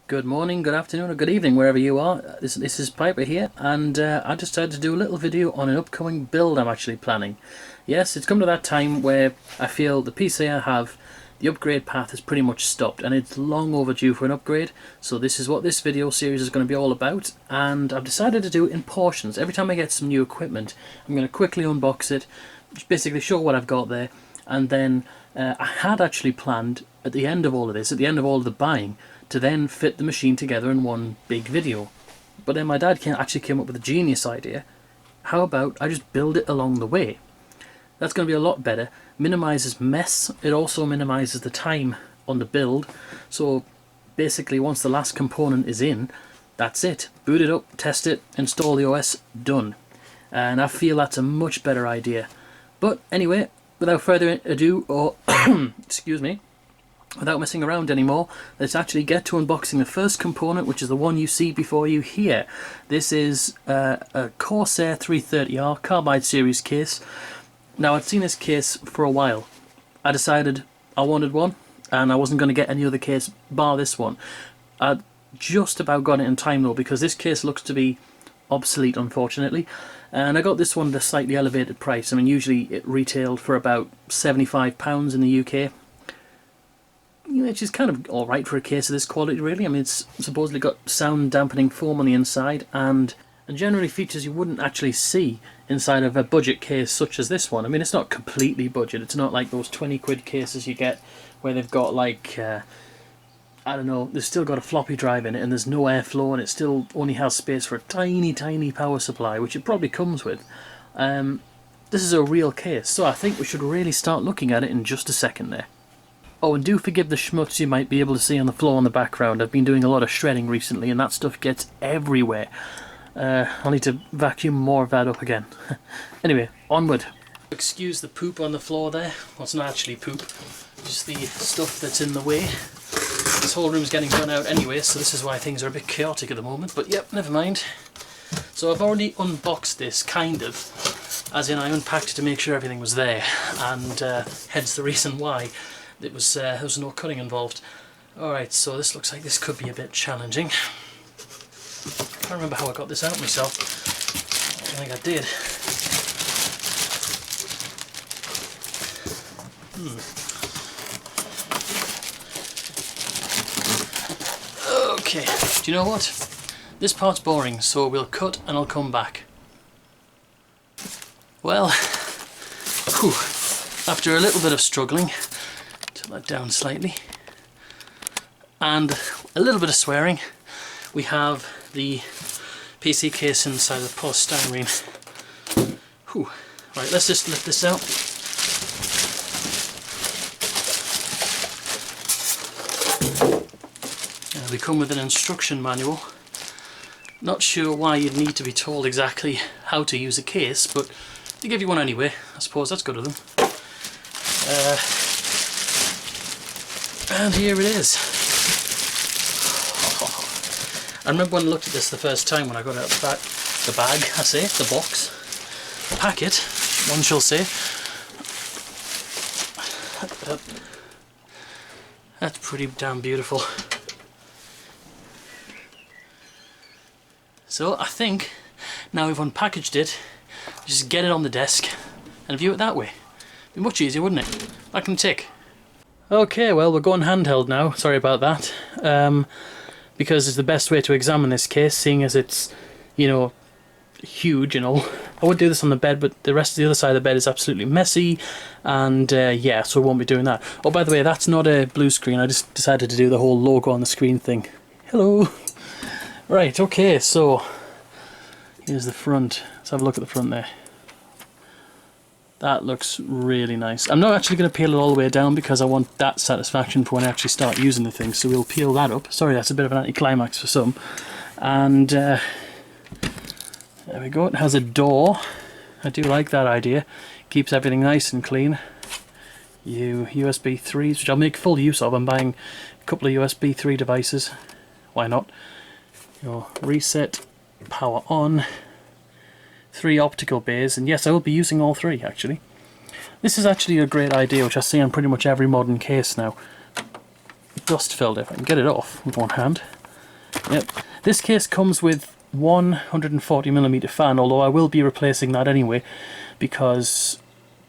Good morning, good afternoon, or good evening, wherever you are. This is Piper here, and I decided to do a little video on an upcoming build I'm actually planning. Yes, it's come to that time where I feel the PC I have, the upgrade path has pretty much stopped, and it's long overdue for an upgrade, so this is what this video series is going to be all about, and I've decided to do it in portions. Every time I get some new equipment, I'm going to quickly unbox it, basically show what I've got there, and then I had actually planned, at the end of all of this, at the end of all of the buying, to then fit the machine together in one big video. But then my dad actually came up with a genius idea. How about I just build it along the way? That's going to be a lot better. Minimises mess. It also minimises the time on the build. So basically once the last component is in, that's it. Boot it up, test it, install the OS, done. And I feel that's a much better idea. But anyway, without further ado, or excuse me, without messing around anymore, let's actually get to unboxing the first component, which is the one you see before you here. This is a Corsair 330R Carbide series case. Now, I'd seen this case for a while. I decided I wanted one, and I wasn't going to get any other case bar this one. I just about got it in time though, because this case looks to be obsolete, unfortunately. And I got this one at a slightly elevated price. I mean, usually it retailed for about £75 in the UK. Which is kind of alright for a case of this quality, really. I mean, it's supposedly got sound dampening foam on the inside and generally features you wouldn't actually see inside of a budget case such as this one. I mean, it's not completely budget. It's not like those 20 quid cases you get where they've got like, I don't know, they've still got a floppy drive in it and there's no airflow and it still only has space for a tiny, tiny power supply, which it probably comes with. This is a real case, so I think we should really start looking at it in just a second there. Oh, and do forgive the schmutz you might be able to see on the floor in the background. I've been doing a lot of shredding recently and that stuff gets everywhere. I'll need to vacuum more of that up again. Anyway, onward. Excuse the poop on the floor there. Well, it's not actually poop, just the stuff that's in the way. This whole room's getting run out anyway, so this is why things are a bit chaotic at the moment, but yep, never mind. So I've already unboxed this, kind of, as in I unpacked it to make sure everything was there, and hence the reason why. There was no cutting involved. Alright, so this looks like this could be a bit challenging. I can't remember how I got this out myself. I don't think I did. Okay, do you know what? This part's boring, so we'll cut and I'll come back. Well, whew, after a little bit of struggling, turn that down slightly, and a little bit of swearing, we have the PC case inside of the polystyrene. Whew. Right, let's just lift this out. We come with an instruction manual. Not sure why you'd need to be told exactly how to use a case, but they give you one anyway. I suppose that's good of them. And here it is. I remember when I looked at this the first time when I got out the bag, the box, the packet, one shall say. That's pretty damn beautiful. So I think now we've unpackaged it, just get it on the desk and view it that way. It'd be much easier, wouldn't it? Back in the tick. Okay, well, we're going handheld now, sorry about that, because it's the best way to examine this case, seeing as it's, you know, huge and all. I would do this on the bed, but the rest of the other side of the bed is absolutely messy, and yeah, so I won't be doing that. Oh, by the way, that's not a blue screen, I just decided to do the whole logo on the screen thing. Hello! Right, okay, so here's the front. Let's have a look at the front there. That looks really nice. I'm not actually going to peel it all the way down because I want that satisfaction for when I actually start using the thing, so we'll peel that up. Sorry, that's a bit of an anticlimax for some. And there we go, it has a door. I do like that idea. Keeps everything nice and clean. USB 3s, which I'll make full use of. I'm buying a couple of USB 3 devices. Why not? Your reset, power on. 3 optical bays, and yes, I will be using all 3 actually. This is actually a great idea, which I see on pretty much every modern case now. Dust filled, if I can get it off with one hand. Yep. This case comes with 140mm fan, although I will be replacing that anyway because,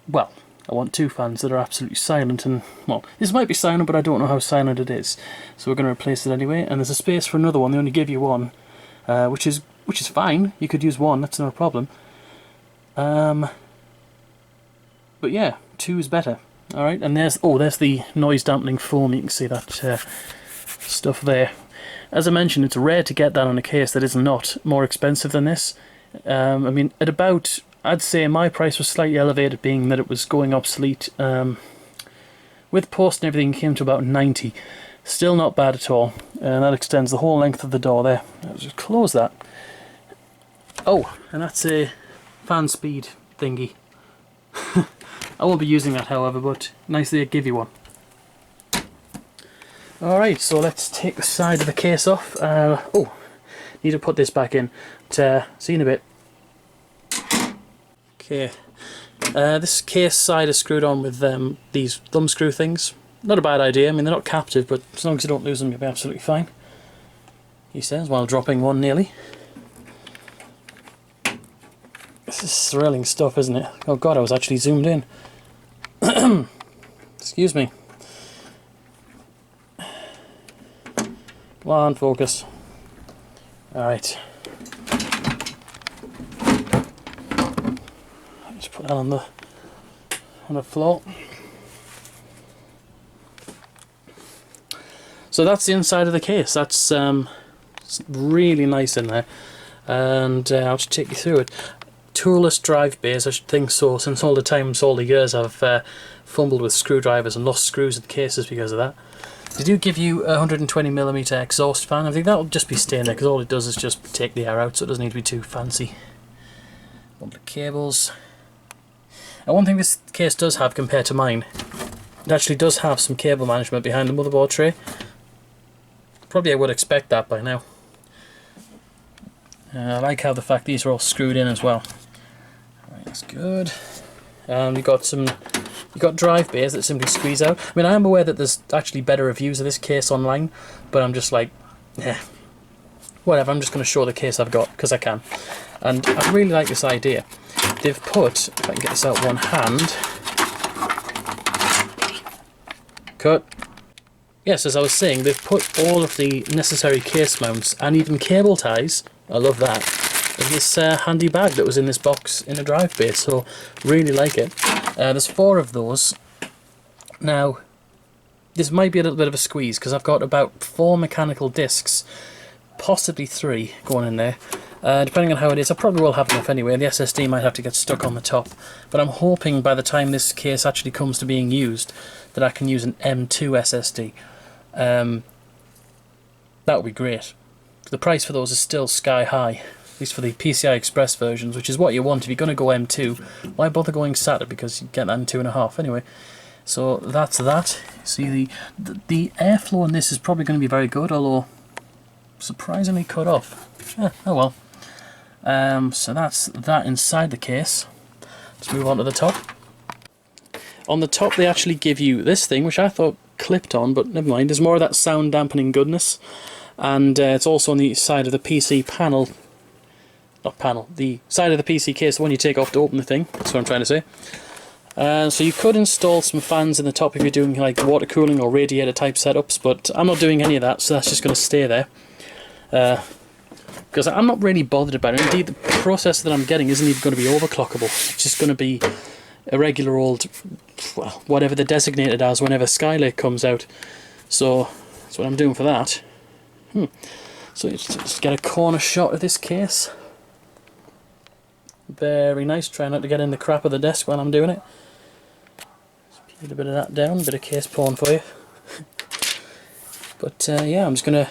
well, I want two fans that are absolutely silent, and, well, this might be silent, but I don't know how silent it is. So we're going to replace it anyway, and there's a space for another one. They only give you one, which is fine. You could use one, that's not a problem. But yeah, two is better. Alright, and there's the noise dampening foam. You can see that stuff there. As I mentioned, it's rare to get that on a case that is not more expensive than this. I mean, at about, I'd say my price was slightly elevated, being that it was going obsolete. With post and everything, it came to about 90. Still not bad at all. And that extends the whole length of the door there. I'll just close that. Oh, and that's a fan speed thingy. I won't be using that, however, but nice they give you one. Alright, so let's take the side of the case off. Oh, need to put this back in. But, see you in a bit. Okay, this case side is screwed on with these thumb screw things. Not a bad idea. I mean, they're not captive, but as long as you don't lose them, you'll be absolutely fine. He says, while dropping one nearly. This is thrilling stuff, isn't it? Oh god, I was actually zoomed in. Excuse me. Come on, focus. Alright. Just put that on the floor. So that's the inside of the case. That's it's really nice in there. And I'll just take you through it. Toolless drive bays, I should think so, since all the years I've fumbled with screwdrivers and lost screws in cases because of that. They do give you a 120mm exhaust fan. I think that'll just be staying there because all it does is just take the air out, so it doesn't need to be too fancy. Bundle of cables. And one thing this case does have compared to mine, it actually does have some cable management behind the motherboard tray. Probably I would expect that by now. I like how the fact these are all screwed in as well. Right, that's good. You've got drive bays that simply squeeze out. I mean, I am aware that there's actually better reviews of this case online, but I'm just like, yeah, whatever. I'm just going to show the case I've got because I can, and I really like this idea. They've put, if I can get this out one hand, cut. Yes, as I was saying, they've put all of the necessary case mounts and even cable ties. I love that. In this handy bag that was in this box in a drive bay, so really like it. There's 4 of those. Now, this might be a little bit of a squeeze because I've got about 4 mechanical discs, possibly 3 going in there. Depending on how it is, I probably will have enough anyway. The SSD might have to get stuck on the top, but I'm hoping by the time this case actually comes to being used that I can use an M2 SSD. That would be great. The price for those is still sky high, at least for the PCI Express versions, which is what you want. If you're going to go M2, why bother going SATA, because you get that in 2.5 anyway. So that's that. See, the airflow in this is probably going to be very good, although surprisingly cut off. Oh well. So that's that inside the case. Let's move on to the top. On the top they actually give you this thing, which I thought clipped on, but never mind. There's more of that sound dampening goodness. And it's also on the side of the PC panel. Not panel, the side of the PC case, the one you take off to open the thing. That's what I'm trying to say. So you could install some fans in the top if you're doing like water cooling or radiator type setups, but I'm not doing any of that, so that's just going to stay there. Because I'm not really bothered about it. Indeed, the processor that I'm getting isn't even going to be overclockable. It's just going to be a regular old, well, whatever they're designated as whenever Skylake comes out. So that's what I'm doing for that. So let's get a corner shot of this case. Very nice. Try not to get in the crap of the desk while I'm doing it. Just put a bit of that down, a bit of case porn for you. But yeah, I'm just gonna.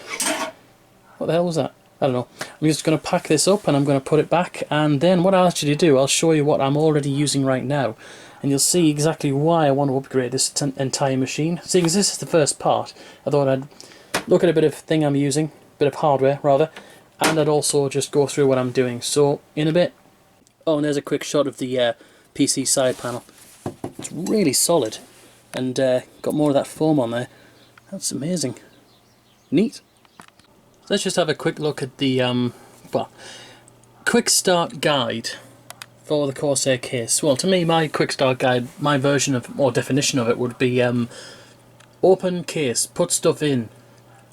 What the hell was that? I don't know. I'm just gonna pack this up and I'm gonna put it back. And then what I'll actually do, I'll show you what I'm already using right now, and you'll see exactly why I want to upgrade this entire machine. Seeing as this is the first part, I thought I'd look at a bit of thing I'm using, bit of hardware rather, and I'd also just go through what I'm doing. So in a bit. Oh, and there's a quick shot of the PC side panel. It's really solid, and got more of that foam on there. That's amazing. Neat. So let's just have a quick look at the well, quick start guide for the Corsair case. Well, to me, my quick start guide, my version of, or definition of it, would be open case, put stuff in,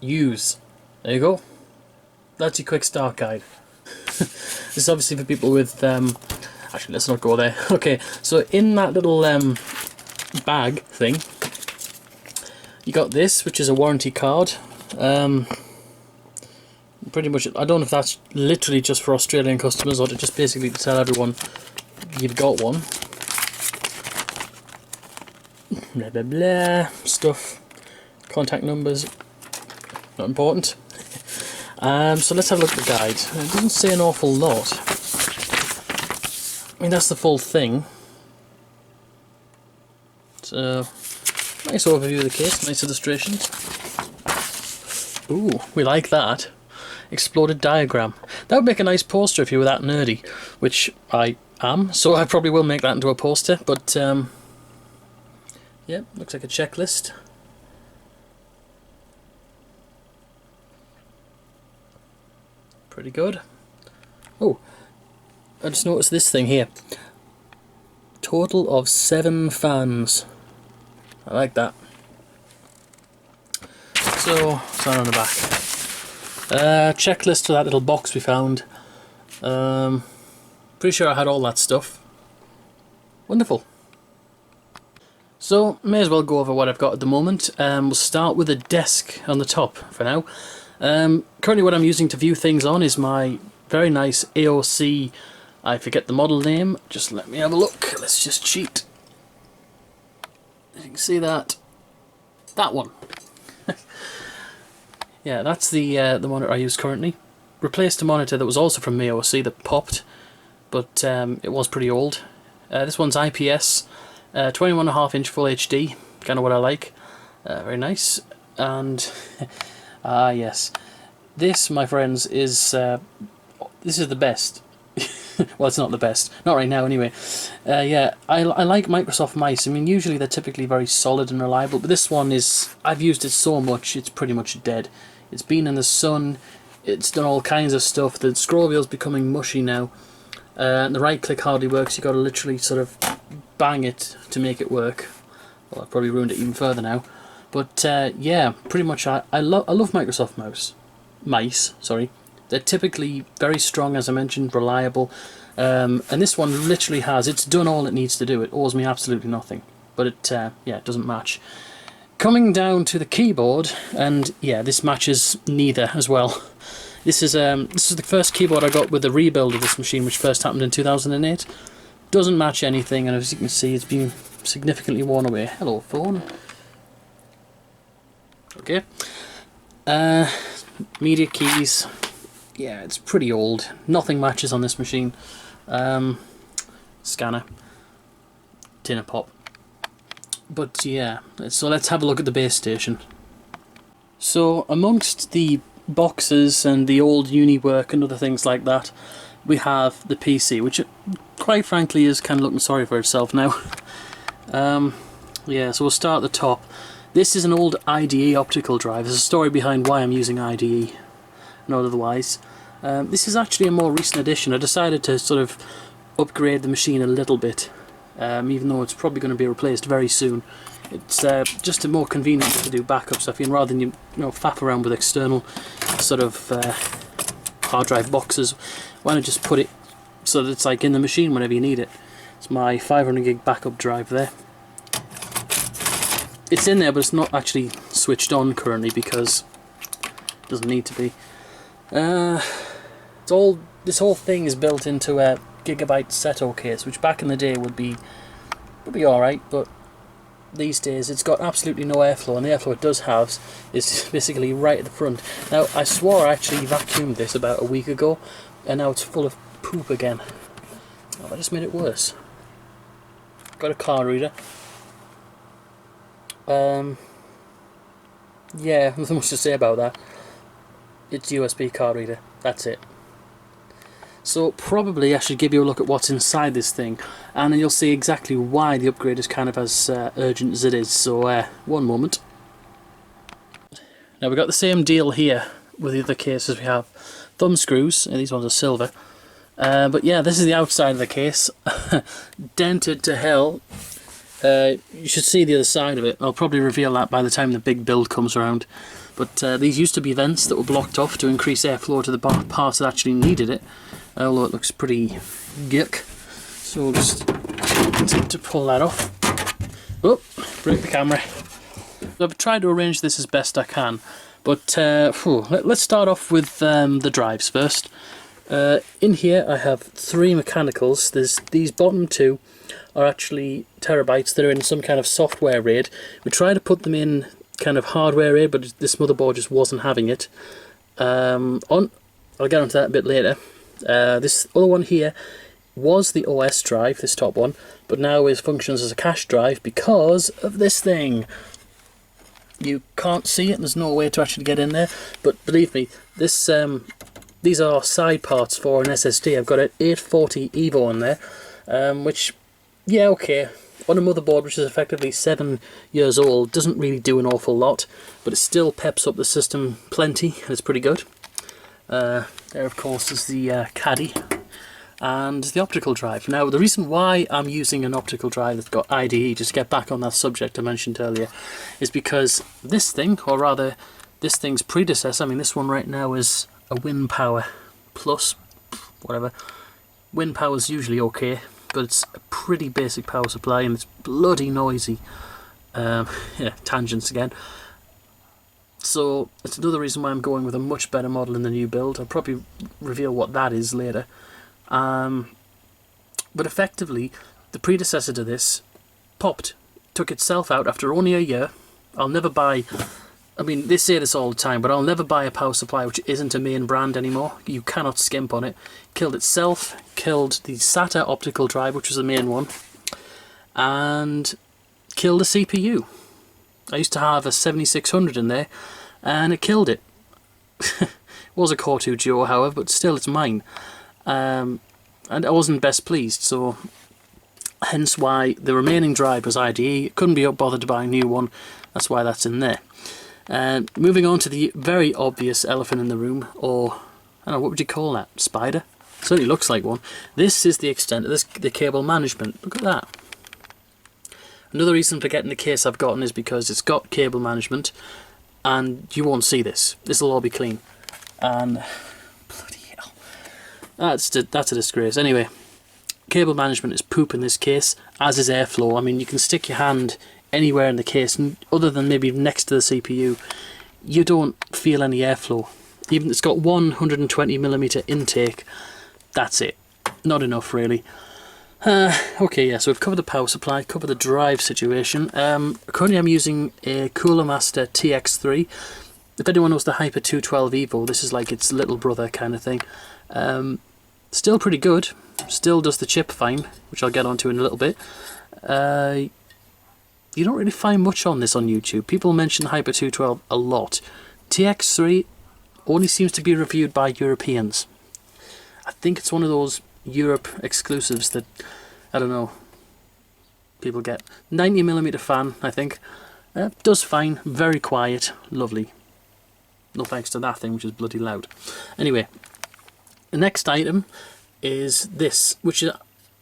use. There you go. That's your quick start guide. This is obviously for people with actually, let's not go there. Okay, so in that little bag thing, you got this, which is a warranty card. Pretty much, I don't know if that's literally just for Australian customers or to just basically to tell everyone you've got one. Blah blah blah stuff, contact numbers, not important. So let's have a look at the guide. It doesn't say an awful lot. I mean, that's the full thing. So, nice overview of the case, nice illustrations. Ooh, we like that. Exploded diagram. That would make a nice poster if you were that nerdy, which I am, so I probably will make that into a poster, but yeah, looks like a checklist. Pretty good. Oh, I just noticed this thing here. Total of 7 fans. I like that. So, sign on the back. Checklist to that little box we found. Pretty sure I had all that stuff. Wonderful. So, may as well go over what I've got at the moment. We'll start with a desk on the top for now. Currently what I'm using to view things on is my very nice AOC, I forget the model name, just let me have a look, let's just cheat. You can see that. That one. Yeah, that's the monitor I use currently. Replaced a monitor that was also from AOC that popped, but it was pretty old. This one's IPS, 21.5 inch Full HD, kind of what I like. Very nice. And ah yes, this, my friends, is this is the best. Well, it's not the best, not right now anyway. Yeah, I like Microsoft mice. I mean, usually they're typically very solid and reliable, but this one is, I've used it so much, it's pretty much dead. It's been in the sun, it's done all kinds of stuff, the scroll wheel's becoming mushy now, and the right click hardly works, you've got to literally sort of bang it to make it work. Well, I've probably ruined it even further now. But yeah, pretty much I love Microsoft mice, sorry. They're typically very strong, as I mentioned, reliable, and this one literally it's done all it needs to do. It owes me absolutely nothing, but it yeah, it doesn't match. Coming down to the keyboard, and yeah, this matches neither as well. This is the first keyboard I got with the rebuild of this machine, which first happened in 2008. Doesn't match anything, and as you can see, it's been significantly worn away. Hello, phone. Okay. Media keys. Yeah, it's pretty old. Nothing matches on this machine. Scanner. Tin of pop. But yeah, so let's have a look at the base station. So amongst the boxes and the old uni work and other things like that, we have the PC, which quite frankly is kind of looking sorry for itself now. Yeah, so we'll start at the top. This is an old IDE optical drive. There's a story behind why I'm using IDE, not otherwise. This is actually a more recent addition. I decided to sort of upgrade the machine a little bit, even though it's probably going to be replaced very soon. It's just more convenient to do backup stuff in, rather than you know faff around with external sort of hard drive boxes. Why not just put it so that it's like in the machine whenever you need it. It's my 500 gig backup drive there. It's in there, but it's not actually switched on currently because it doesn't need to be. This whole thing is built into a gigabyte Seto case, which back in the day would be alright, but these days it's got absolutely no airflow, and the airflow it does have is basically right at the front. Now, I swore I actually vacuumed this about a week ago, and now it's full of poop again. Oh, I just made it worse. Got a card reader. Yeah, nothing much to say about that. It's USB card reader, that's it. So probably I should give you a look at what's inside this thing, and then you'll see exactly why the upgrade is kind of as urgent as it is. So one moment. Now we've got the same deal here with the other cases we have thumb screws, and these ones are silver. But yeah, this is the outside of the case. Dented to hell. You should see the other side of it. I'll probably reveal that by the time the big build comes around. But these used to be vents that were blocked off to increase airflow to the parts that actually needed it. Although it looks pretty gick. So we'll just attempt to pull that off. Oh, break the camera. I've tried to arrange this as best I can. But let's start off with the drives first. In here I have 3 mechanicals. These bottom 2 are actually terabytes. They're in some kind of software RAID. We tried to put them in kind of hardware RAID, but this motherboard just wasn't having it. I'll get onto that a bit later. This other one here was the OS drive, this top one, but now it functions as a cache drive because of this thing. You can't see it, and there's no way to actually get in there, but believe me, this these are side parts for an SSD. I've got an 840 Evo in there, which, yeah, okay, on a motherboard which is effectively 7 years old, doesn't really do an awful lot, but it still peps up the system plenty, and it's pretty good. There, of course, is the caddy and the optical drive. Now, the reason why I'm using an optical drive that's got IDE, just to get back on that subject I mentioned earlier, is because this thing, or rather this thing's predecessor, I mean this one right now is a WinPower Plus, whatever. WinPower's usually okay, but it's a pretty basic power supply and it's bloody noisy. Yeah, tangents again. So it's another reason why I'm going with a much better model in the new build. I'll probably reveal what that is later. But effectively, the predecessor to this popped, took itself out after only a year. I'll never buy, I mean, they say this all the time, but I'll never buy a power supply which isn't a main brand anymore. You cannot skimp on it. Killed itself, killed the SATA optical drive, which was the main one, and killed the CPU. I used to have a 7600 in there, and it killed it. It was a Core 2 Duo, however, but still, it's mine. And I wasn't best pleased, so hence why the remaining drive was IDE. Couldn't be bothered to buy a new one, that's why that's in there. Moving on to the very obvious elephant in the room, or I don't know, what would you call that? Spider? Certainly looks like one. This is the extent of the cable management. Look at that. Another reason for getting the case I've gotten is because it's got cable management, and you won't see this. This will all be clean. And bloody hell, that's a disgrace. Anyway, cable management is poop in this case, as is airflow. I mean, you can stick your hand anywhere in the case, and other than maybe next to the CPU, you don't feel any airflow. Even it's got 120mm intake. That's it. Not enough, really. Okay, yeah, so we've covered the power supply, covered the drive situation. Currently I'm using a Cooler Master TX3. If anyone knows the Hyper 212 Evo, this is like its little brother kind of thing. Still pretty good. Still does the chip fine, which I'll get onto in a little bit. You don't really find much on this on YouTube. People mention the Hyper 212 a lot. TX3 only seems to be reviewed by Europeans. I think it's one of those Europe exclusives that, I don't know, people get. 90mm fan, I think. Does fine, very quiet, lovely. No thanks to that thing, which is bloody loud. Anyway, the next item is this, which is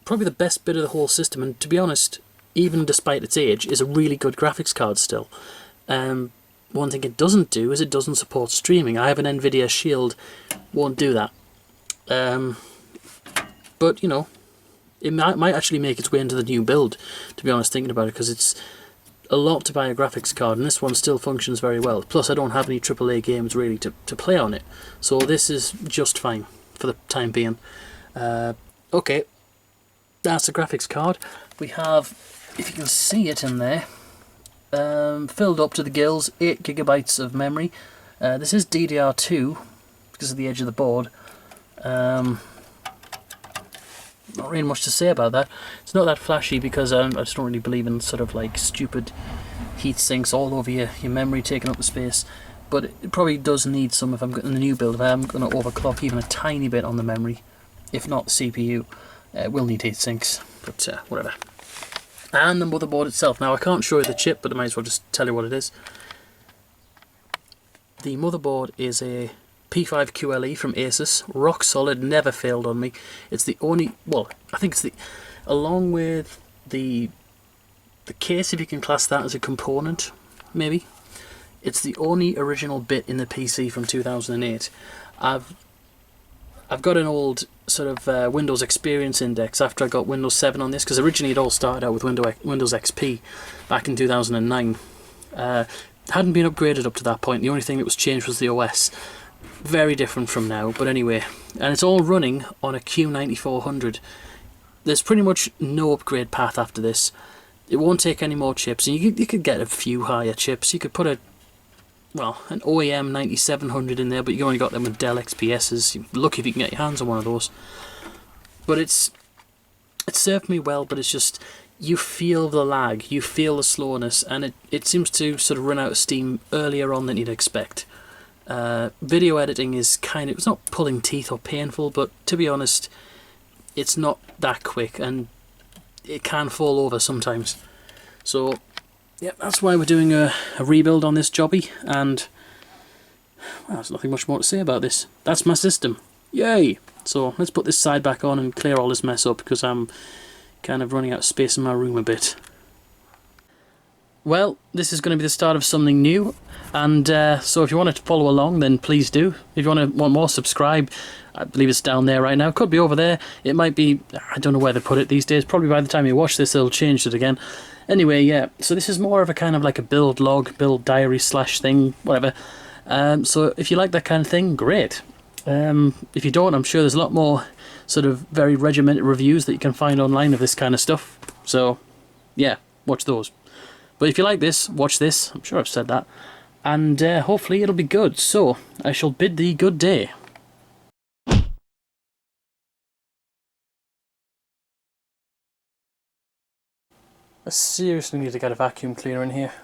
probably the best bit of the whole system, and to be honest, even despite its age, is a really good graphics card still. One thing it doesn't do is it doesn't support streaming. I have an Nvidia Shield, won't do that. But, you know, it might actually make its way into the new build, to be honest, thinking about it, because it's a lot to buy a graphics card, and this one still functions very well. Plus, I don't have any AAA games, really, to play on it. So this is just fine for the time being. Okay, that's the graphics card. We have, if you can see it in there, filled up to the gills, 8GB of memory. This is DDR2, because of the edge of the board. Not really much to say about that. It's not that flashy because I just don't really believe in sort of like stupid heat sinks all over your memory taking up the space. But it probably does need some if I'm in the new build. If I'm going to overclock even a tiny bit on the memory, if not the CPU, it will need heat sinks. But whatever. And the motherboard itself. Now I can't show you the chip, but I might as well just tell you what it is. The motherboard is a P5QLE from Asus, rock solid, never failed on me. It's the only, well, I think it's the, along with the case, if you can class that as a component, maybe. It's the only original bit in the PC from 2008. I've got an old sort of Windows Experience Index after I got Windows 7 on this, because originally it all started out with Windows XP back in 2009. Hadn't been upgraded up to that point. The only thing that was changed was the OS. Very different from now, but anyway. And it's all running on a Q9400. There's pretty much no upgrade path after this. It won't take any more chips, and you could get a few higher chips. You could put an OEM 9700 in there, but you only got them with Dell XPSs. You're lucky if you can get your hands on one of those. But it served me well, but it's just, you feel the lag, you feel the slowness, and it seems to sort of run out of steam earlier on than you'd expect. Video editing is it's not pulling teeth or painful, but to be honest, it's not that quick, and it can fall over sometimes. So yeah, that's why we're doing a rebuild on this jobby, and well, there's nothing much more to say about this. That's my system. Yay! So let's put this side back on and clear all this mess up, because I'm kind of running out of space in my room a bit. Well, this is going to be the start of something new, and so if you wanted to follow along, then please do. If you want more, subscribe. I believe it's down there right now. Could be over there. It might be, I don't know where they put it these days. Probably by the time you watch this, they'll change it again. Anyway, yeah, so this is more of a kind of like a build log, build diary / thing, whatever. So if you like that kind of thing, great. If you don't, I'm sure there's a lot more sort of very regimented reviews that you can find online of this kind of stuff. So, yeah, watch those. But if you like this, watch this. I'm sure I've said that. And hopefully it'll be good. So, I shall bid thee good day. I seriously need to get a vacuum cleaner in here.